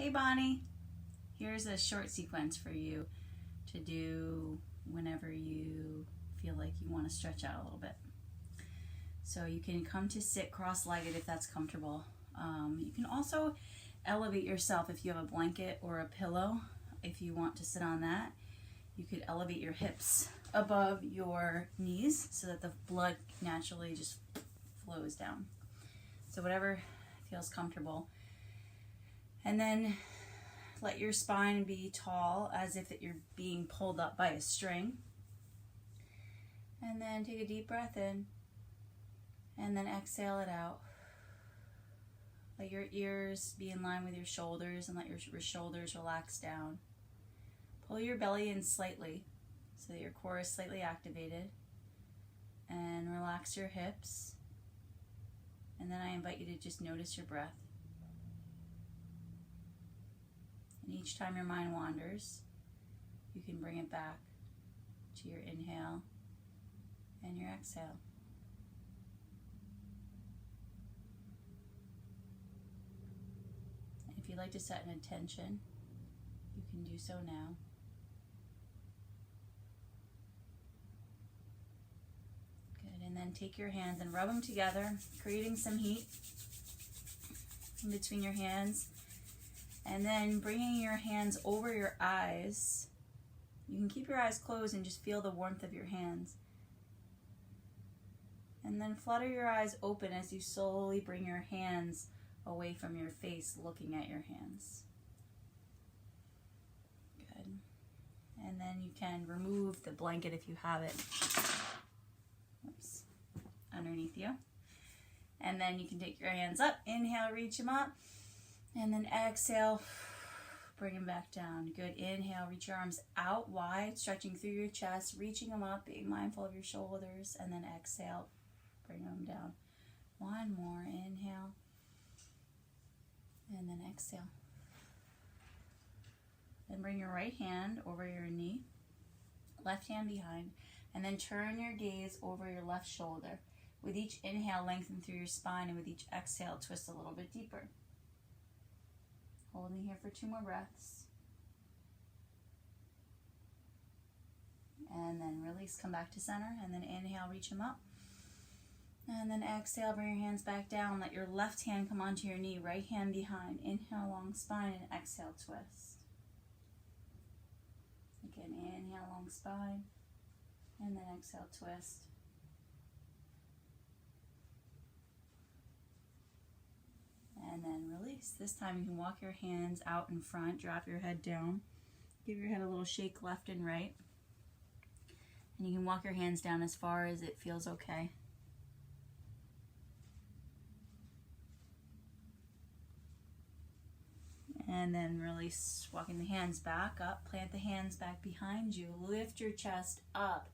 Hey Bonnie, here's a short sequence for you to do whenever you feel like you want to stretch out a little bit. So you can come to sit cross-legged if that's comfortable. You can also elevate yourself if you have a blanket or a pillow. If you want to sit on that, you could elevate your hips above your knees so that the blood naturally just flows down. So whatever feels comfortable. And then let your spine be tall as if you're being pulled up by a string. And then take a deep breath in. And then exhale it out. Let your ears be in line with your shoulders and let your shoulders relax down. Pull your belly in slightly so that your core is slightly activated. And relax your hips. And then I invite you to just notice your breath. And each time your mind wanders, you can bring it back to your inhale and your exhale. And if you'd like to set an intention, you can do so now. Good, and then take your hands and rub them together, creating some heat in between your hands. And then bringing your hands over your eyes. You can keep your eyes closed and just feel the warmth of your hands. And then flutter your eyes open as you slowly bring your hands away from your face, looking at your hands. Good. And then you can remove the blanket if you have it. Oops. Underneath you. And then you can take your hands up. Inhale, reach them up. And then exhale, bring them back down. Good. Inhale, reach your arms out wide, stretching through your chest, reaching them up, being mindful of your shoulders. And then exhale, bring them down. One more. Inhale. And then exhale. Then bring your right hand over your knee, left hand behind, and then turn your gaze over your left shoulder. With each inhale, lengthen through your spine, and with each exhale, twist a little bit deeper. Holding here for 2 more breaths. And then release, come back to center, and then inhale, reach them up. And then exhale, bring your hands back down. Let your left hand come onto your knee, right hand behind. Inhale, long spine, and exhale, twist. Again, inhale, long spine, and then exhale, twist. And then release. This time you can walk your hands out in front, drop your head down, give your head a little shake left and right. And you can walk your hands down as far as it feels okay. And then release, walking the hands back up, plant the hands back behind you, lift your chest up,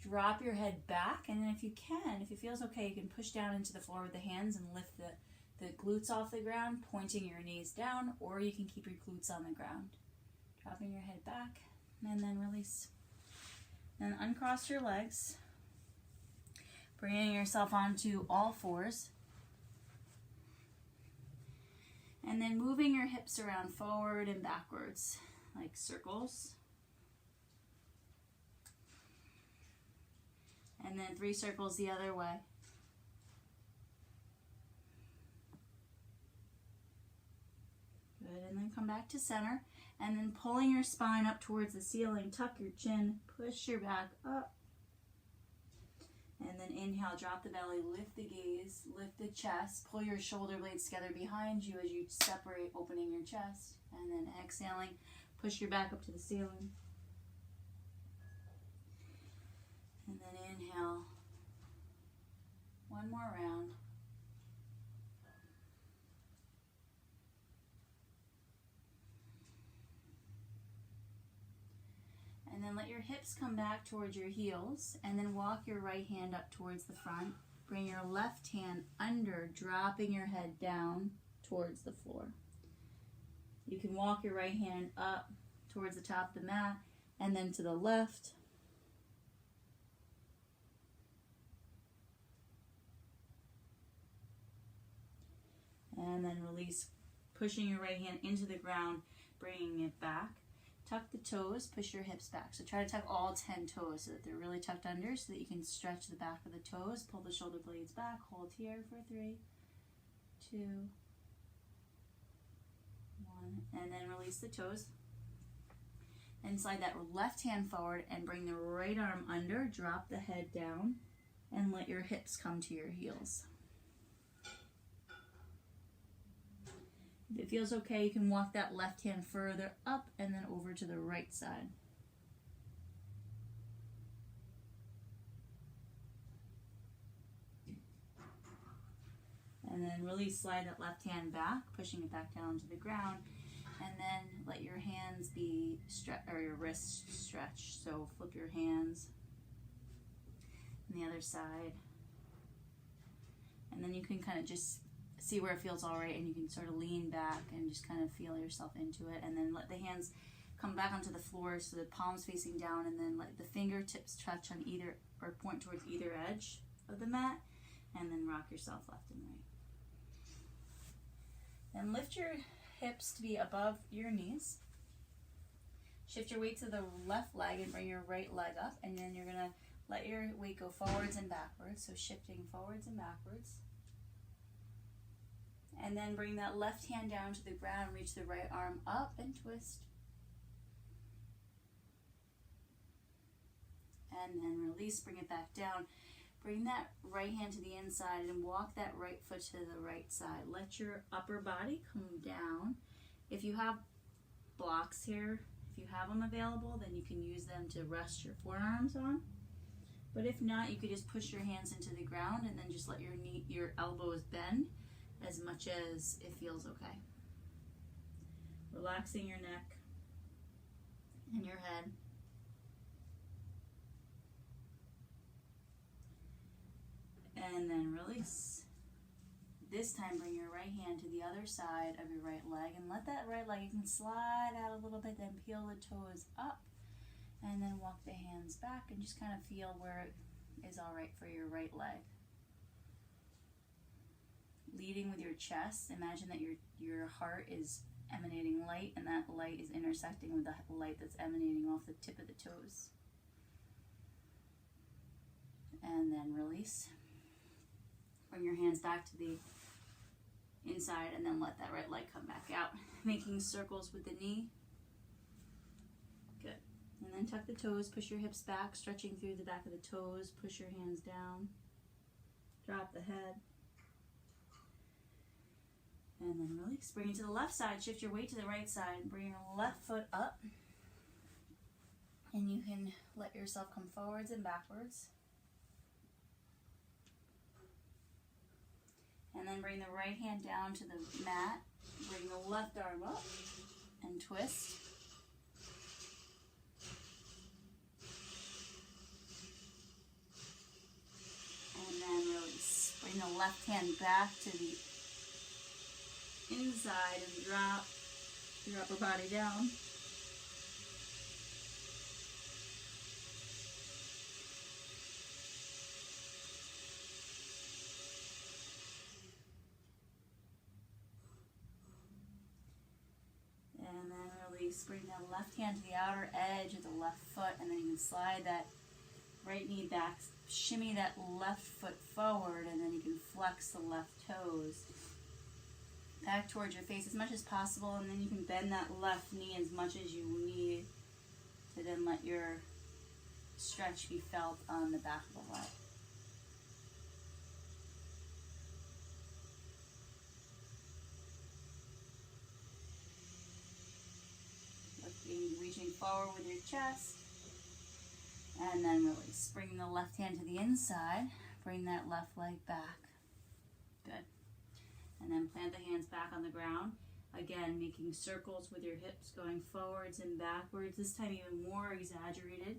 drop your head back, and then if you can, if it feels okay, you can push down into the floor with the hands and lift the glutes off the ground, pointing your knees down, or you can keep your glutes on the ground. Dropping your head back, and then release. Then uncross your legs, bringing yourself onto all fours. And then moving your hips around forward and backwards, like circles. And then 3 circles the other way. Good, and then come back to center, and then pulling your spine up towards the ceiling, tuck your chin, push your back up, and then inhale, drop the belly, lift the gaze, lift the chest, pull your shoulder blades together behind you as you separate, opening your chest, and then exhaling, push your back up to the ceiling, and then inhale, 1 more round. And then let your hips come back towards your heels, and then walk your right hand up towards the front. Bring your left hand under, dropping your head down towards the floor. You can walk your right hand up towards the top of the mat, and then to the left. And then release, pushing your right hand into the ground, bringing it back. Tuck the toes, push your hips back. So try to tuck all 10 toes so that they're really tucked under so that you can stretch the back of the toes. Pull the shoulder blades back. Hold here for 3, 2, 1. And then release the toes. And slide that left hand forward and bring the right arm under. Drop the head down and let your hips come to your heels. If it feels okay, you can walk that left hand further up and then over to the right side. And then really slide that left hand back, pushing it back down to the ground. And then let your hands be or your wrists stretch. So flip your hands on the other side. And then you can kind of just see where it feels all right, and you can sort of lean back and just kind of feel yourself into it. And then let the hands come back onto the floor so the palms facing down, and then let the fingertips touch on either or point towards either edge of the mat, and then rock yourself left and right. Then lift your hips to be above your knees. Shift your weight to the left leg and bring your right leg up, and then you're going to let your weight go forwards and backwards, so shifting forwards and backwards. And then bring that left hand down to the ground, reach the right arm up and twist. And then release, bring it back down. Bring that right hand to the inside and walk that right foot to the right side. Let your upper body come down. If you have blocks here, if you have them available, then you can use them to rest your forearms on. But if not, you could just push your hands into the ground and then just let your elbows bend as much as it feels okay. Relaxing your neck and your head. And then release. This time bring your right hand to the other side of your right leg and let that right leg, you can slide out a little bit, then peel the toes up and then walk the hands back and just kind of feel where it is all right for your right leg. Leading with your chest, imagine that your heart is emanating light, and that light is intersecting with the light that's emanating off the tip of the toes. And then release. Bring your hands back to the inside and then let that right leg come back out, making circles with the knee. Good. And then tuck the toes, push your hips back, stretching through the back of the toes, push your hands down, drop the head. And then release. Bring it to the left side. Shift your weight to the right side. Bring your left foot up. And you can let yourself come forwards and backwards. And then bring the right hand down to the mat. Bring the left arm up and twist. And then release. Bring the left hand back to the inside and drop your upper body down. And then release. Bring the left hand to the outer edge of the left foot, and then you can slide that right knee back, shimmy that left foot forward, and then you can flex the left toes back towards your face as much as possible, and then you can bend that left knee as much as you need to then let your stretch be felt on the back of the leg. Reaching forward with your chest, and then release. Bring the left hand to the inside, bring that left leg back. Good. And then plant the hands back on the ground. Again, making circles with your hips going forwards and backwards, this time even more exaggerated.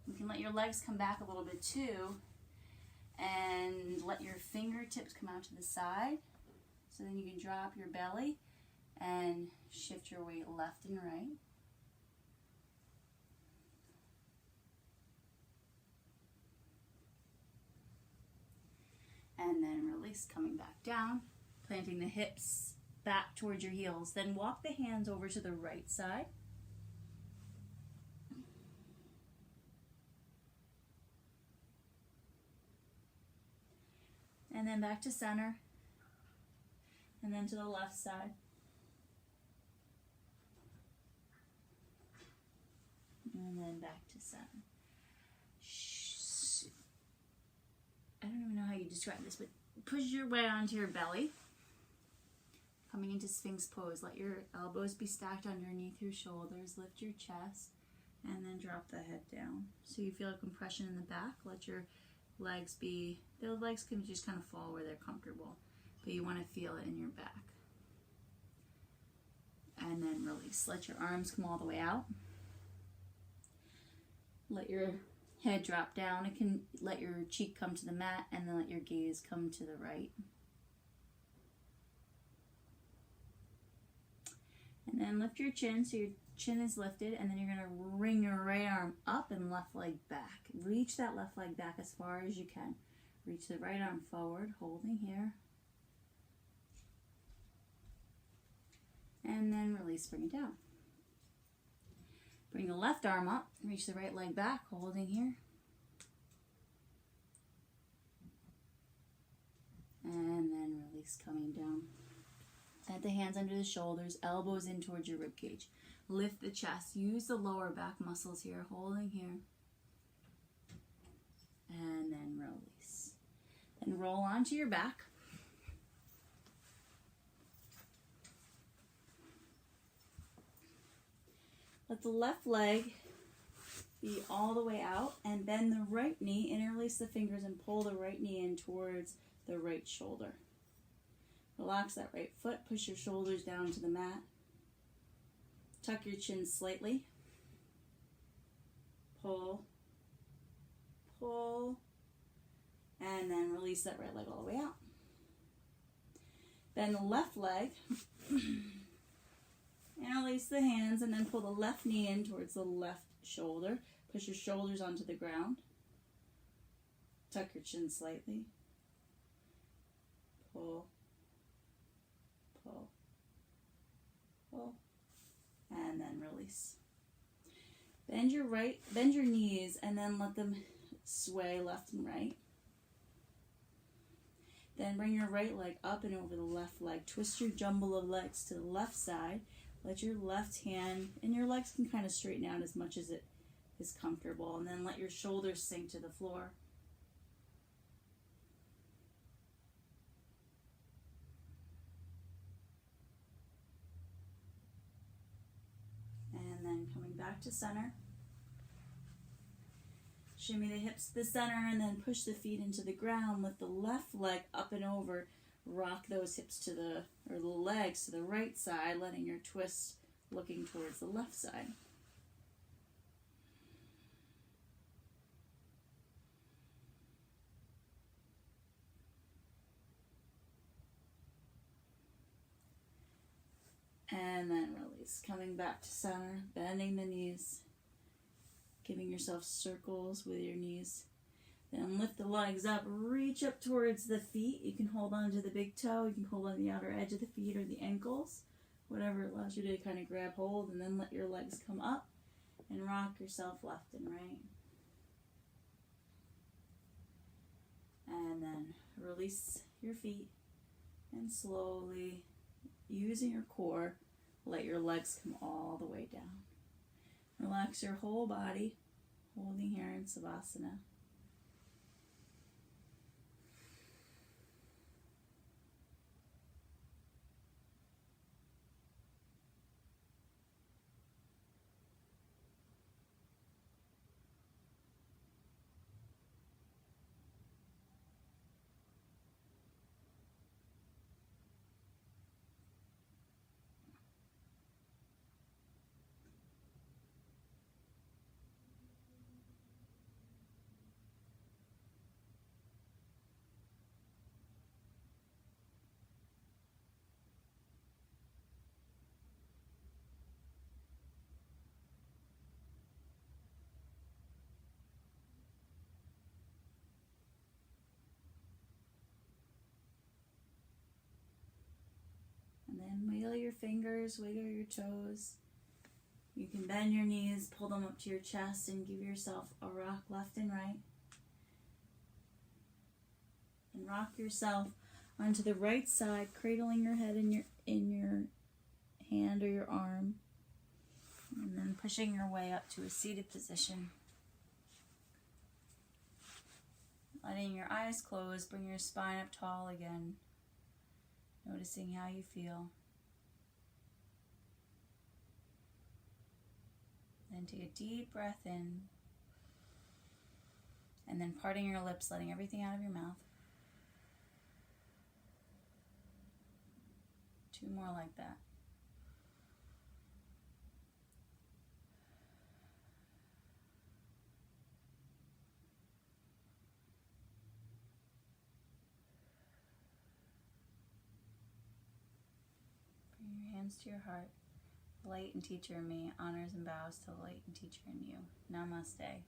You can let your legs come back a little bit too, and let your fingertips come out to the side. So then you can drop your belly and shift your weight left and right. And then release, coming back down, planting the hips back towards your heels. Then walk the hands over to the right side. And then back to center. And then to the left side. And then back to center. I don't even know how you describe this, but push your way onto your belly. Coming into Sphinx pose. Let your elbows be stacked underneath your shoulders. Lift your chest. And then drop the head down. So you feel a compression in the back. Let your legs be, the legs can just kind of fall where they're comfortable. But you want to feel it in your back. And then release. Let your arms come all the way out. Let your head drop down. It can let your cheek come to the mat, and then let your gaze come to the right. And then lift your chin so your chin is lifted, and then you're going to bring your right arm up and left leg back. Reach that left leg back as far as you can. Reach the right arm forward, holding here. And then release, bring it down. Bring the left arm up, reach the right leg back, holding here. And then release, coming down. Set the hands under the shoulders, elbows in towards your rib cage. Lift the chest, use the lower back muscles here, holding here. And then release. Then roll onto your back. Let the left leg be all the way out, and bend the right knee, interlace the fingers, and pull the right knee in towards the right shoulder. Relax that right foot, push your shoulders down to the mat. Tuck your chin slightly. Pull, pull, and then release that right leg all the way out. Bend the left leg. Interlace the hands and then pull the left knee in towards the left shoulder. Push your shoulders onto the ground. Tuck your chin slightly. Pull, pull, pull, and then release. Bend your knees and then let them sway left and right. Then bring your right leg up and over the left leg. Twist your jumble of legs to the left side. Let your left hand, and your legs can kind of straighten out as much as it is comfortable, and then let your shoulders sink to the floor. And then coming back to center. Shimmy the hips to the center and then push the feet into the ground. Lift the left leg up and over. Rock those hips to the legs to the right side, letting your twist looking towards the left side. And then release. Coming back to center, bending the knees, giving yourself circles with your knees. Then lift the legs up, reach up towards the feet. You can hold on to the big toe, you can hold on the outer edge of the feet or the ankles, whatever allows you to kind of grab hold, and then let your legs come up and rock yourself left and right. And then release your feet and slowly, using your core, let your legs come all the way down. Relax your whole body, holding here in Savasana. Wiggle your fingers, wiggle your toes. You can bend your knees, pull them up to your chest, and give yourself a rock left and right. And rock yourself onto the right side, cradling your head in your hand or your arm. And then pushing your way up to a seated position. Letting your eyes close, bring your spine up tall again. Noticing how you feel. Then take a deep breath in. And then parting your lips, letting everything out of your mouth. 2 more like that. Bring your hands to your heart. The light and teacher in me honors and bows to the light and teacher in you. Namaste.